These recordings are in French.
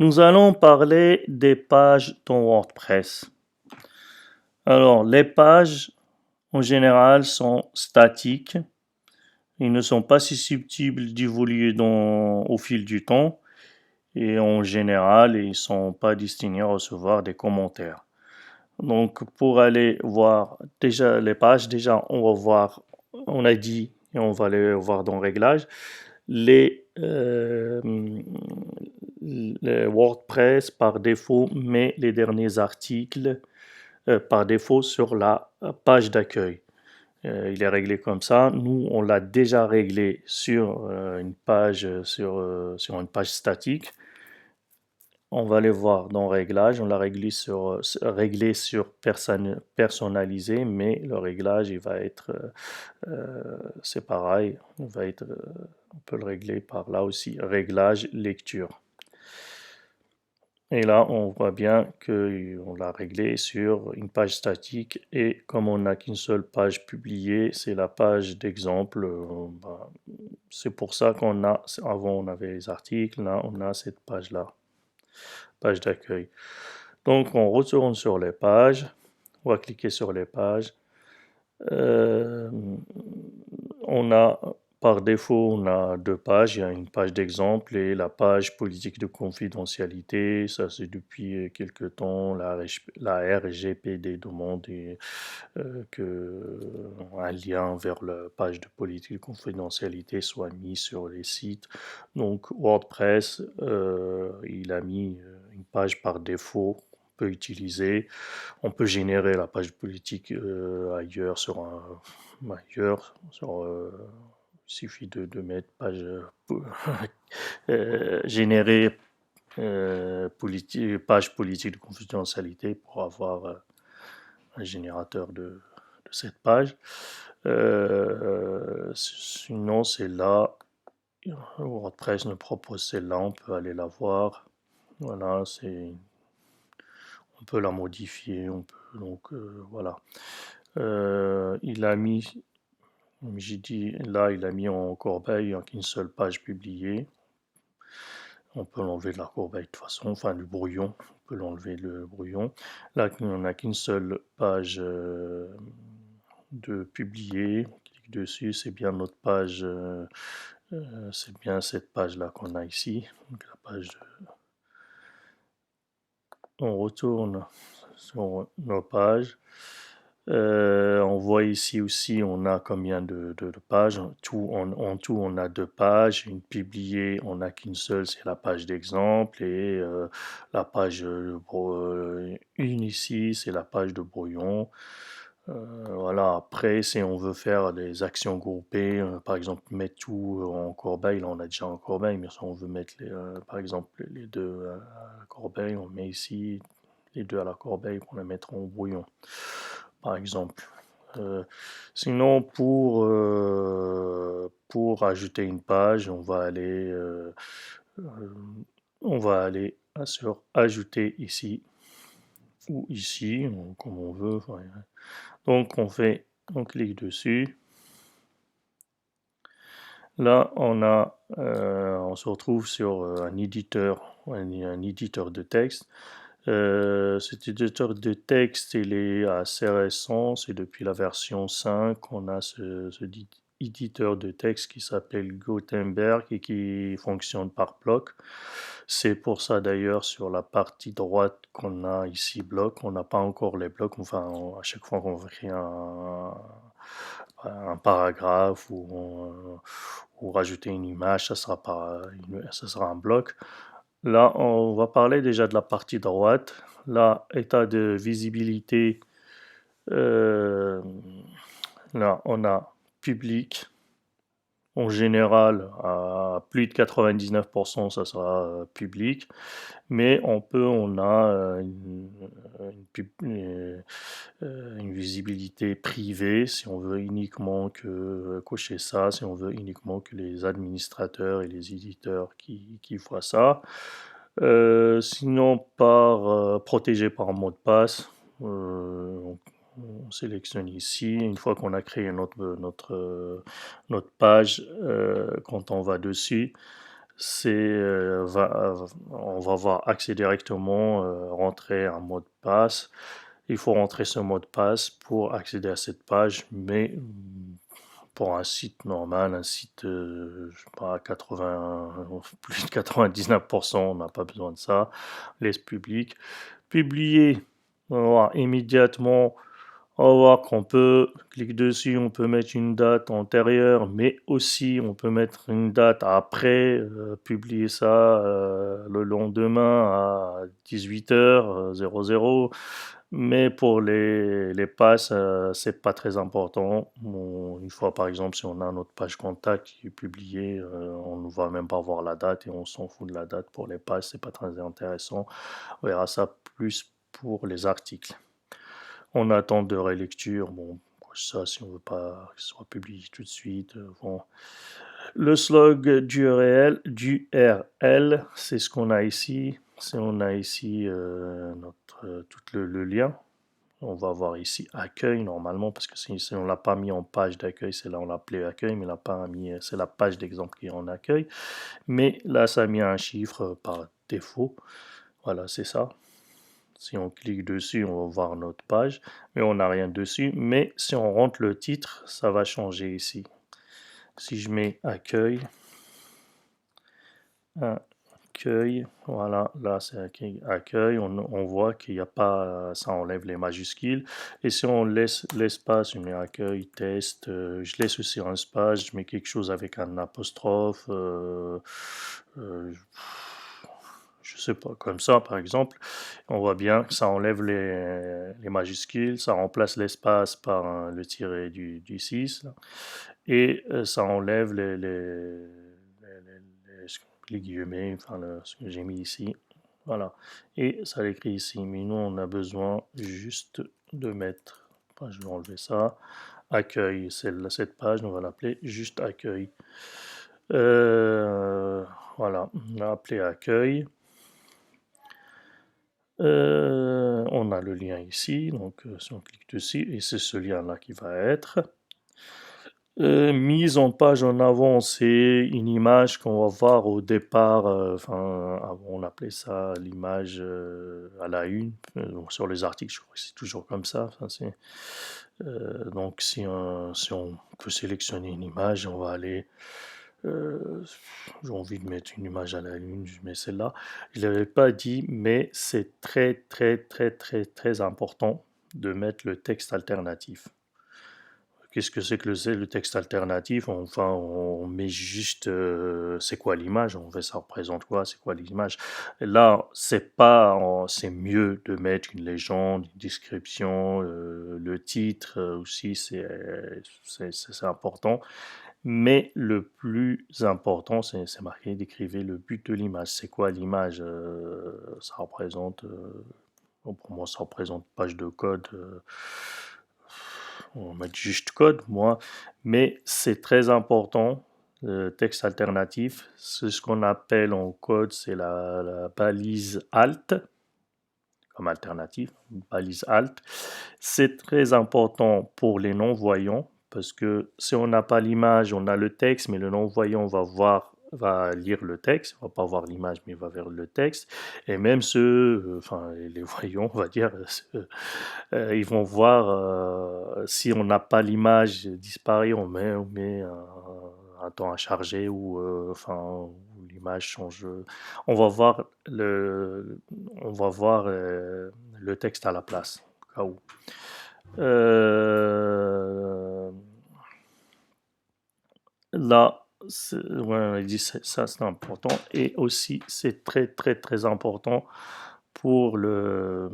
Nous allons parler des pages dans WordPress. Alors, les pages, en général, sont statiques. Ils ne sont pas susceptibles d'évoluer au fil du temps. Et en général, ils ne sont pas destinés à recevoir des commentaires. Donc, pour aller voir déjà les pages, déjà, on va voir, on a dit, et on va les voir dans Réglages, les, euh, les WordPress par défaut met les derniers articles par défaut sur la page d'accueil. Il est réglé comme ça. Nous, on l'a déjà réglé sur une page sur une page statique. On va aller voir dans Réglages. On l'a réglé sur personnalisé, mais le réglage, il va être, c'est pareil. On peut le régler par là aussi. Réglage lecture. Et là, on voit bien qu'on l'a réglé sur une page statique et comme on n'a qu'une seule page publiée, c'est la page d'exemple. C'est pour ça avant on avait les articles, là on a cette page-là, page d'accueil. Donc on retourne sur les pages, on va cliquer sur les pages. Euh, on a par défaut, on a deux pages. Il y a une page d'exemple et la page politique de confidentialité. Ça, c'est depuis quelque temps. La RGPD demande un lien vers la page de politique de confidentialité soit mis sur les sites. Donc, WordPress, il a mis une page par défaut qu'on peut utiliser. On peut générer la page politique ailleurs il suffit de mettre page générer page politique de confidentialité pour avoir un générateur de cette page. Sinon, c'est là. WordPress nous propose celle-là, on peut aller la voir. Voilà, on peut la modifier, donc voilà. Il a mis, comme j'ai dit, là, il a mis en corbeille qu'une seule page publiée. On peut l'enlever de la corbeille de toute façon, enfin du brouillon. On peut l'enlever le brouillon. Là, on n'a qu'une seule page de publier. On clique dessus, c'est bien notre page. C'est bien cette page-là qu'on a ici. Donc, on retourne sur nos pages. On voit ici aussi, on a combien de pages. En tout, on a deux pages. Une publiée, on n'a qu'une seule, c'est la page d'exemple. Et la page une ici, c'est la page de brouillon. Voilà, après, si on veut faire des actions groupées, par exemple, mettre tout en corbeille, là on a déjà en corbeille, mais si on veut mettre, par exemple, les deux à la corbeille, on met ici les deux à la corbeille pour les mettre en brouillon, par exemple. Euh, Sinon, pour ajouter une page, euh, on va aller sur Ajouter ici ou ici, comme on veut. Enfin, donc on clique dessus. Là, on se retrouve sur un éditeur de texte. Cet éditeur de texte, il est assez récent, c'est depuis la version 5 on a ce éditeur de texte qui s'appelle Gutenberg et qui fonctionne par bloc. C'est pour ça d'ailleurs sur la partie droite qu'on a ici bloc, on n'a pas encore les blocs, enfin à chaque fois qu'on crée un paragraphe ou rajouter une image, ça sera un bloc. Là, on va parler déjà de la partie droite. Là, état de visibilité. euh, Là, on a public. En général, à plus de 99%, ça sera public. Mais on a une visibilité privée si on veut uniquement cocher ça, si on veut uniquement que les administrateurs et les éditeurs qui voient ça. Sinon, protégé par un mot de passe, on sélectionne ici. Une fois qu'on a créé notre page, quand on va dessus, on va voir accès directement, rentrer un mot de passe. Il faut rentrer ce mot de passe pour accéder à cette page, mais pour un site normal, un site, je sais pas, 80, plus de 99%, on n'a pas besoin de ça. Laisse public. Publier, on va voir immédiatement. On va voir qu'on peut cliquer dessus, on peut mettre une date antérieure, mais aussi on peut mettre une date après, publier ça le lendemain à 18h00. Mais pour les passes, c'est pas très important. Une fois par exemple, si on a notre page contact qui est publiée, on ne va même pas voir la date et on s'en fout de la date. Pour les passes, c'est pas très intéressant. On verra ça plus pour les articles. On attend de relecture, bon, ça si on veut pas que ce soit publié tout de suite. Bon. Le slug du RL, c'est ce qu'on a ici. Si on a ici tout le lien, on va voir ici accueil normalement, parce que si on ne l'a pas mis en page d'accueil, c'est là on l'a appelé accueil, mais l'a pas mis, c'est la page d'exemple qui est en accueil. Mais là, ça a mis un chiffre par défaut. Voilà, c'est ça. Si on clique dessus, on va voir notre page, mais on n'a rien dessus. Mais si on rentre le titre, ça va changer ici. Si je mets accueil, voilà, là c'est accueil, on voit qu'il n'y a pas, ça enlève les majuscules. Et si on laisse l'espace, je mets accueil, test, je laisse aussi un espace, je mets quelque chose avec un apostrophe, je sais pas, comme ça par exemple, on voit bien que ça enlève les majuscules, ça remplace l'espace par le tiret du 6, là, et ça enlève les guillemets, enfin ce que j'ai mis ici, voilà, et ça l'écrit ici, mais nous on a besoin juste de mettre, enfin, je vais enlever ça, accueil, cette page, on va l'appeler juste accueil. Voilà, on a appelé accueil. On a le lien ici, donc si on clique dessus, et c'est ce lien-là qui va être. Mise en page en avant, c'est une image qu'on va voir au départ, enfin, on appelait ça l'image à la une. Donc, sur les articles, je crois que c'est toujours comme ça. Enfin, donc si on peut sélectionner une image, on va aller. J'ai envie de mettre une image à la une, je mets celle-là. Je ne l'avais pas dit, mais c'est très très très très très important de mettre le texte alternatif. Qu'est-ce que c'est que le texte alternatif? Enfin, on met juste c'est quoi l'image? On fait ça représente quoi? C'est quoi l'image? Là, c'est mieux de mettre une légende, une description, le titre aussi, c'est important. Mais le plus important, c'est marqué, d'écrire le but de l'image. C'est quoi l'image? Ça représente, bon, pour moi, ça représente page de code. On va mettre juste code, moi. Mais c'est très important, le texte alternatif. C'est ce qu'on appelle en code, c'est la balise alt, comme alternative, balise alt. C'est très important pour les non-voyants, parce que si on n'a pas l'image, on a le texte, mais le non-voyant va lire le texte, il va pas voir l'image, mais il va vers le texte. Et même ceux, enfin les voyants, on va dire, ils vont voir si on n'a pas l'image disparaît, on met un temps à charger ou enfin l'image change. On va voir on va voir le texte à la place, au cas où. Là, ouais, on a dit ça c'est important et aussi c'est très très très important pour le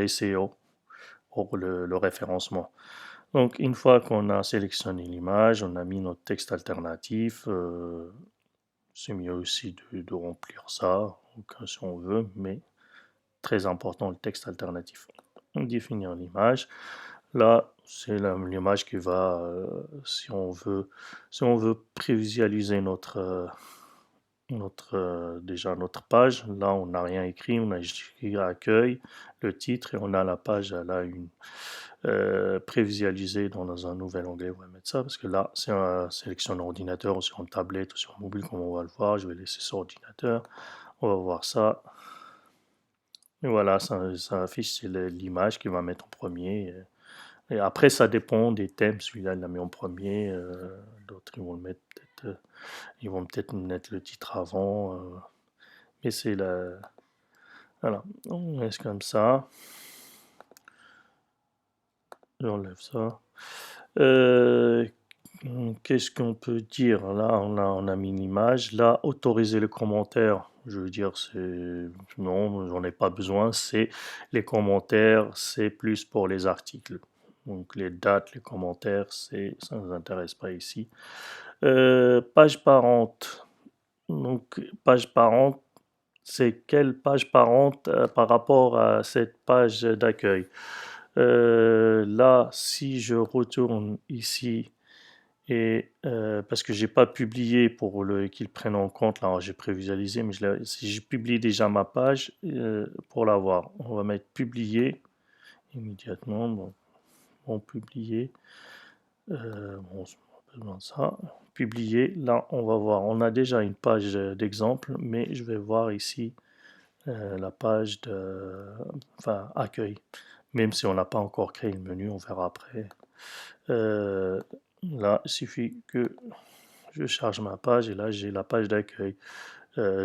SEO, pour le référencement. Donc une fois qu'on a sélectionné l'image, on a mis notre texte alternatif, c'est mieux aussi de remplir ça, donc, si on veut, mais très important le texte alternatif. On définit l'image. Là, c'est l'image qui va, si on veut prévisualiser déjà notre page. Là, on n'a rien écrit, on a juste écrit accueil, le titre, et on a la page, elle a une prévisualisée dans un nouvel onglet. On va mettre ça parce que là, c'est un sélection d'ordinateur ou sur une tablette ou sur un mobile, comme on va le voir. Je vais laisser sur ordinateur. On va voir ça. Et voilà, ça affiche c'est l'image qu'il va mettre en premier. Et après, ça dépend des thèmes. Celui-là, il l'a mis en premier. D'autres, ils vont le mettre peut-être. Ils vont peut-être mettre le titre avant. Mais c'est la. Voilà, on laisse comme ça. J'enlève ça. Euh, Qu'est-ce qu'on peut dire? Là, on a mis une image. Là, autoriser le commentaire. Je veux dire, c'est. Non, j'en ai pas besoin. C'est les commentaires, c'est plus pour les articles. Donc, les dates, les commentaires, ça ne nous intéresse pas ici. Page parente. Donc, page parente, c'est quelle page parente par rapport à cette page d'accueil. Là, si je retourne ici, et parce que j'ai pas publié pour qu'ils prennent en compte, là j'ai prévisualisé, mais si je publie déjà ma page pour la voir, on va mettre publier immédiatement. Bon, publier, bon, on a besoin de ça. Publier, là on va voir, on a déjà une page d'exemple, mais je vais voir ici la page enfin, accueil. Même si on n'a pas encore créé le menu, on verra après. Là, il suffit que je charge ma page et là, j'ai la page d'accueil.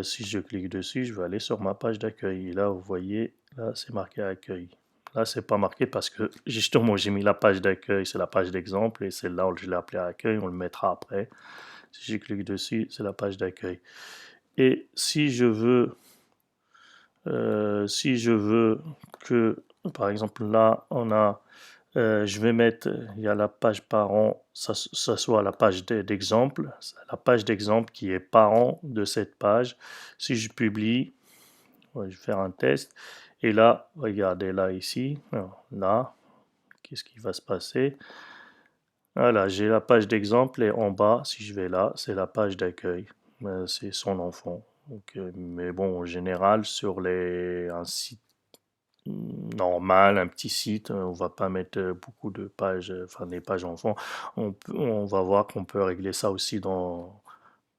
Si je clique dessus, je vais aller sur ma page d'accueil. Et là, vous voyez, là, c'est marqué accueil. Là, c'est pas marqué parce que justement, j'ai mis la page d'accueil, c'est la page d'exemple et celle-là, je l'ai appelée accueil, on le mettra après. Si je clique dessus, c'est la page d'accueil. Et si je veux que, par exemple, là, je vais mettre, il y a la page parent, ça soit la page d'exemple, la page d'exemple qui est parent de cette page. Si je publie, ouais, je vais faire un test. Et là, regardez là ici, là, qu'est-ce qui va se passer? Voilà, j'ai la page d'exemple et en bas, si je vais là, c'est la page d'accueil. C'est son enfant. Donc, mais bon, en général, sur un site normal, un petit site, on va pas mettre beaucoup de pages, enfin des pages enfants. On va voir qu'on peut régler ça aussi dans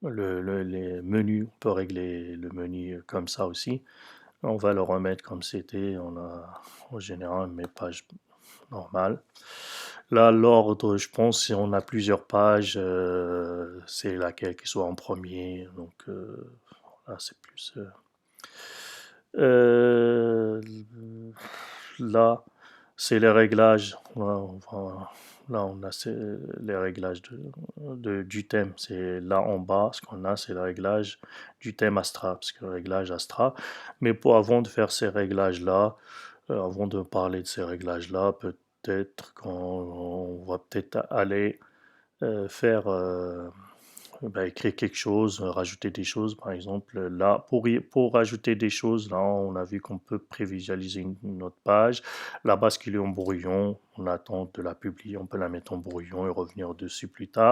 les menus. On peut régler le menu comme ça aussi. On va le remettre comme c'était. On a en général mes pages normales. Là, l'ordre, je pense, si on a plusieurs pages, c'est laquelle qui soit en premier. Donc là, c'est plus. Euh, Là, c'est les réglages. Là, on a les réglages du thème. C'est là en bas, ce qu'on a, c'est le réglage du thème Astra, parce que le réglage Astra. Mais avant de faire ces réglages-là, avant de parler de ces réglages-là, peut-être qu'on va peut-être aller faire bah, écrire quelque chose, rajouter des choses, par exemple. Là, pour rajouter des choses, là, on a vu qu'on peut prévisualiser une autre page. La basculer en brouillon, on attend de la publier, on peut la mettre en brouillon et revenir dessus plus tard.